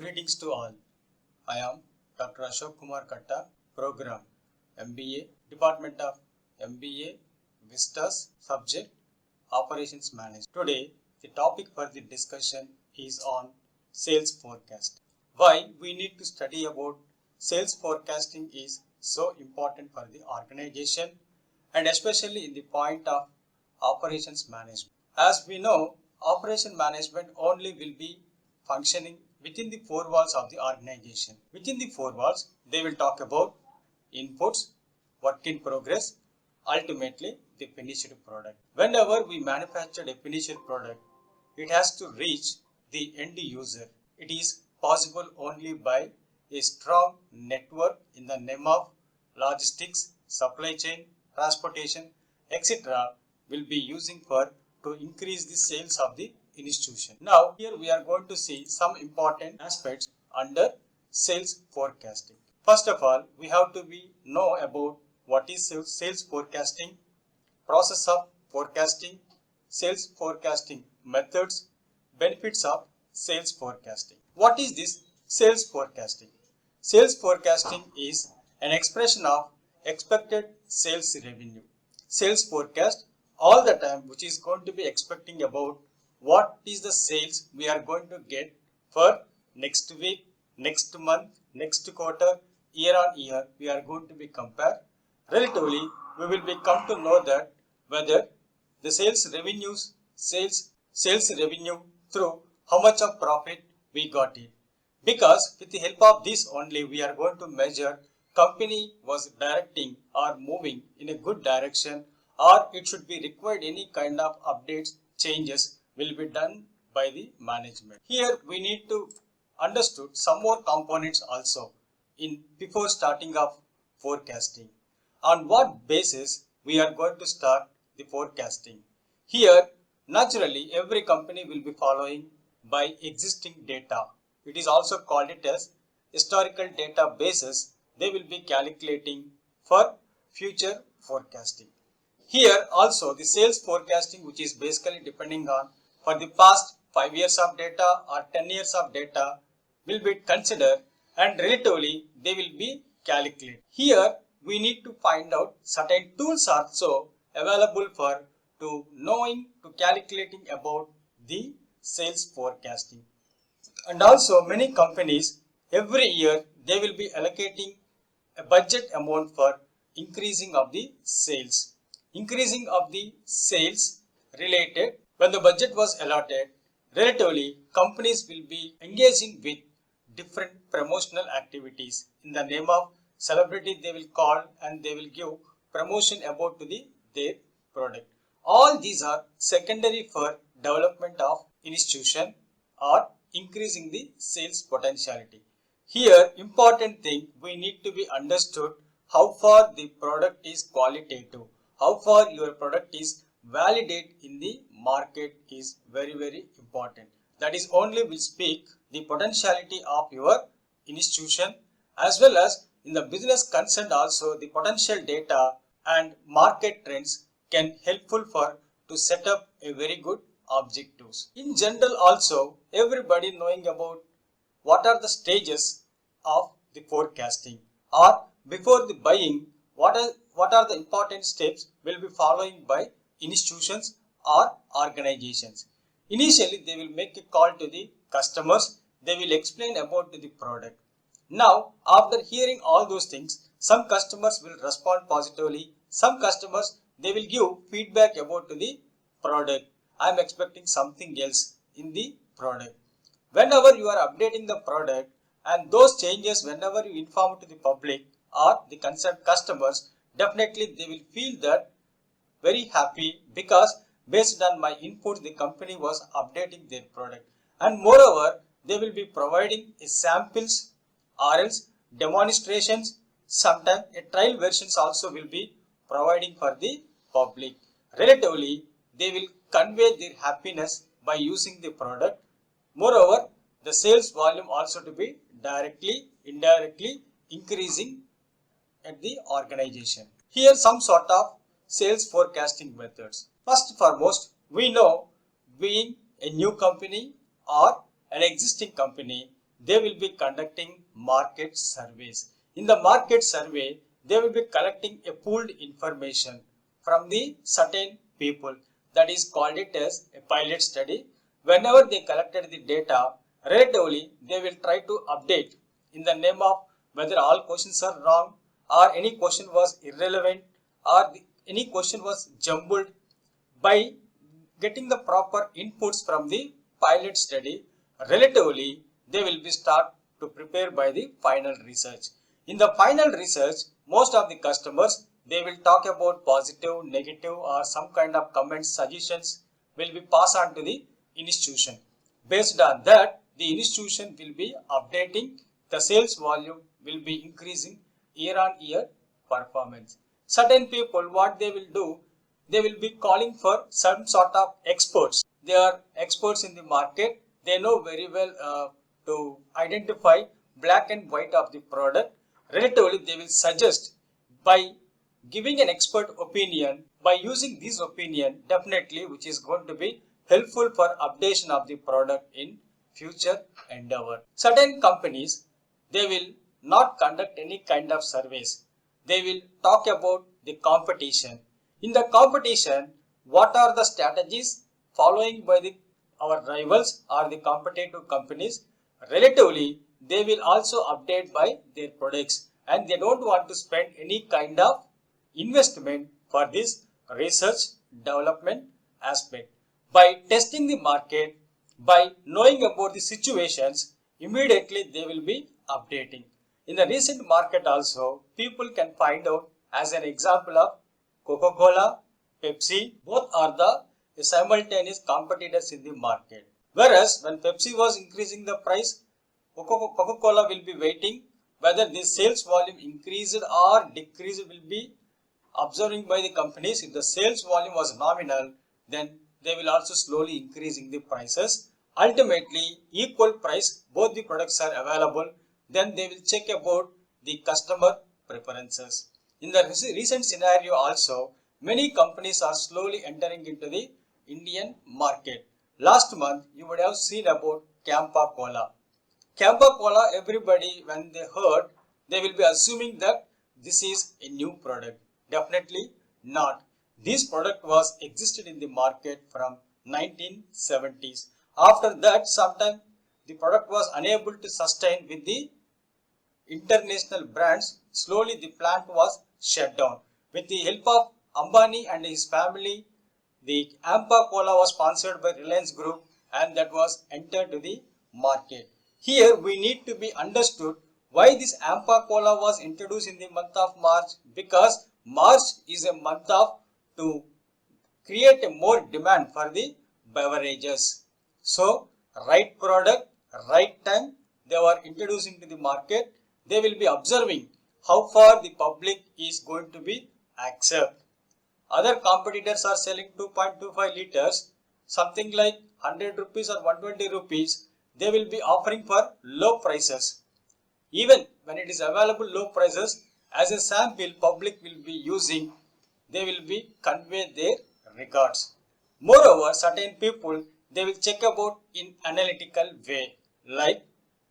Greetings to all. I am Dr. Ashok Kumar Katta, Program MBA, Department of MBA, Vistas, Subject Operations Management. Today, the topic for the discussion is on sales forecast. Why we need to study about sales forecasting is so important for the organization and especially in the point of operations management. As we know, operation management only will be functioning within the four walls of the organization. Within the four walls, they will talk about inputs, work in progress, ultimately the finished product. Whenever we manufacture a finished product, it has to reach the end user. It is possible only by a strong network in the name of logistics, supply chain, transportation, etc. will be using for to increase the sales of the institution. Now here we are going to see some important aspects under sales forecasting. First of all, we have to know about what is sales forecasting, process of forecasting, sales forecasting methods, benefits of sales forecasting. What is this sales forecasting? Sales forecasting is an expression of expected sales revenue. Sales forecast all the time which is going to be expecting about what is the sales we are going to get for next week, next month, next quarter, year on year we are going to be compare. Relatively, we will be come to know that whether the sales revenue through how much of profit we got it. Because with the help of this only we are going to measure company was directing or moving in a good direction or it should be required any kind of updates, changes will be done by the management. Here we need to understood some more components also in before starting of forecasting. On what basis we are going to start the forecasting? Here naturally every company will be following by existing data. It is also called it as historical databases. They will be calculating for future forecasting. Here also the sales forecasting which is basically depending on for the past 5 years of data or 10 years of data will be considered and relatively they will be calculated. Here we need to find out certain tools also available for to knowing to calculating about the sales forecasting. And also many companies every year they will be allocating a budget amount for increasing of the sales. Increasing of the sales related when the budget was allotted, relatively companies will be engaging with different promotional activities. In the name of celebrity they will call and they will give promotion about to their product. All these are secondary for development of institution or increasing the sales potentiality. Here important thing we need to be understood how far the product is qualitative, how far your product is validate in the market is very important. That is only will speak the potentiality of your institution as well as in the business concern also the potential data and market trends can helpful for to set up a very good objectives. In general also everybody knowing about what are the stages of the forecasting or before the buying what are the important steps will be following by institutions or organizations. Initially they will make a call to the customers, they will explain about the product. Now after hearing all those things, some customers will respond positively, some customers they will give feedback about the product. I am expecting something else in the product. Whenever you are updating the product and those changes whenever you inform to the public or the concerned customers, definitely they will feel that very happy because based on my input the company was updating their product and moreover they will be providing samples or else demonstrations, sometimes a trial versions also will be providing for the public. Relatively they will convey their happiness by using the product. Moreover the sales volume also to be directly indirectly increasing at the organization. Here some sort of sales forecasting methods. First and foremost, we know being a new company or an existing company, they will be conducting market surveys. In the market survey, they will be collecting a pooled information from the certain people. That is called it as a pilot study. Whenever they collected the data, relatively they will try to update in the name of whether all questions are wrong or any question was irrelevant or any question was jumbled. By getting the proper inputs from the pilot study, relatively they will be start to prepare by the final research. In the final research, most of the customers, they will talk about positive, negative or some kind of comments, suggestions will be passed on to the institution. Based on that, the institution will be updating, the sales volume will be increasing year on year performance. Certain people, what they will do, they will be calling for some sort of experts. They are experts in the market. They know very well to identify black and white of the product. Relatively, they will suggest by giving an expert opinion. By using this opinion, definitely which is going to be helpful for updation of the product in future endeavor. Certain companies, they will not conduct any kind of surveys. They will talk about the competition. In the competition, what are the strategies following by our rivals or the competitive companies? Relatively, they will also update by their products and they don't want to spend any kind of investment for this research development aspect. By testing the market, by knowing about the situations, immediately they will be updating. In the recent market also, people can find out as an example of Coca-Cola, Pepsi, both are the simultaneous competitors in the market. Whereas when Pepsi was increasing the price, Coca-Cola will be waiting whether the sales volume increased or decreased will be observing by the companies. If the sales volume was nominal, then they will also slowly increasing the prices. Ultimately, equal price, both the products are available. Then they will check about the customer preferences. In the recent scenario also, many companies are slowly entering into the Indian market. Last month, you would have seen about Campa Cola. Campa Cola, everybody when they heard, they will be assuming that this is a new product. Definitely not. This product was existed in the market from 1970s. After that, sometime the product was unable to sustain with the international brands. Slowly the plant was shut down. With the help of Ambani and his family, the Ampa Cola was sponsored by Reliance Group and that was entered to the market. Here we need to be understood why this Ampa Cola was introduced in the month of March, because March is a month of to create a more demand for the beverages. So right product, right time they were introducing to the market. They will be observing how far the public is going to be accept. Other competitors are selling 2.25 liters, something like 100 rupees or 120 rupees. They will be offering for low prices. Even when it is available low prices, as a sample public will be using, they will be convey their regards. Moreover, certain people, they will check about in analytical way, like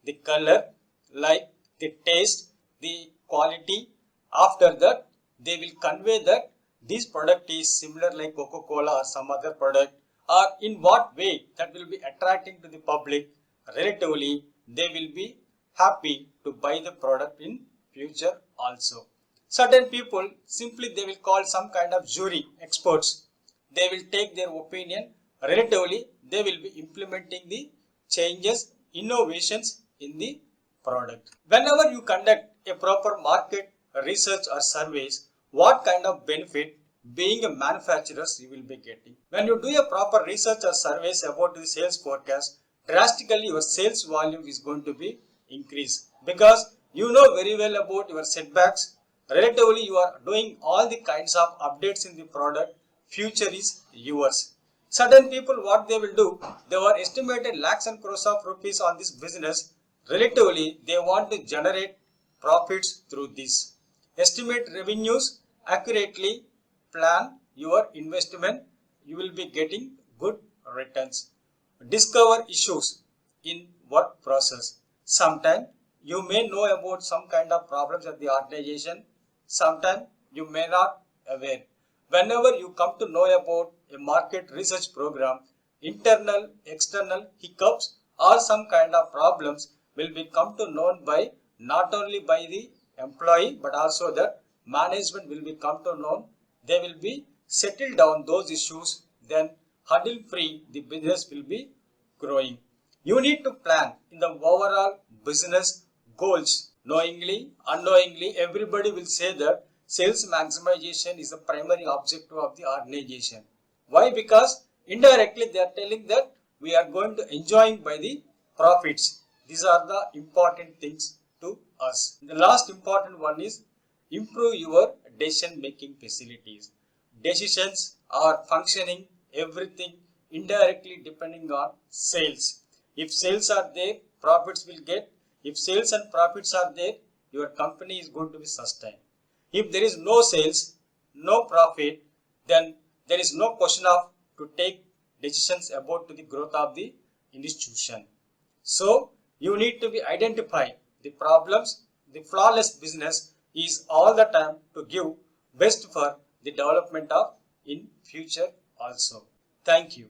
the color, like the taste, the quality. After that, they will convey that this product is similar like Coca-Cola or some other product, or in what way that will be attracting to the public. Relatively, they will be happy to buy the product in future also. Certain people, simply they will call some kind of jury experts. They will take their opinion. Relatively, they will be implementing the changes, innovations in the product. Whenever you conduct a proper market research or surveys, what kind of benefit being a manufacturer you will be getting? When you do a proper research or surveys about the sales forecast, drastically your sales volume is going to be increased, because you know very well about your setbacks. Relatively, you are doing all the kinds of updates in the product. Future is yours. Certain people, what they will do, they were estimated lakhs and crores of rupees on this business. Relatively, they want to generate profits through this. Estimate revenues accurately, plan your investment, you will be getting good returns. Discover issues in work process. Sometimes you may know about some kind of problems at the organization. Sometimes you may not aware. Whenever you come to know about a market research program, internal, external hiccups or some kind of problems will be come to known by not only by the employee but also that management will be come to know. They will be settle down those issues, then hurdle free the business will be growing. You need to plan in the overall business goals. Knowingly, unknowingly, everybody will say that sales maximization is the primary objective of the organization. Why? Because indirectly they are telling that we are going to enjoying by the profits. These are the important things to us. The last important one is improve your decision making facilities. Decisions are functioning everything indirectly depending on sales. If sales are there, profits will get. If sales and profits are there, your company is going to be sustained. If there is no sales, no profit, then there is no question of to take decisions about to the growth of the institution. So you need to be identify the problems. The flawless business is all the time to give best for the development of in future also. Thank you.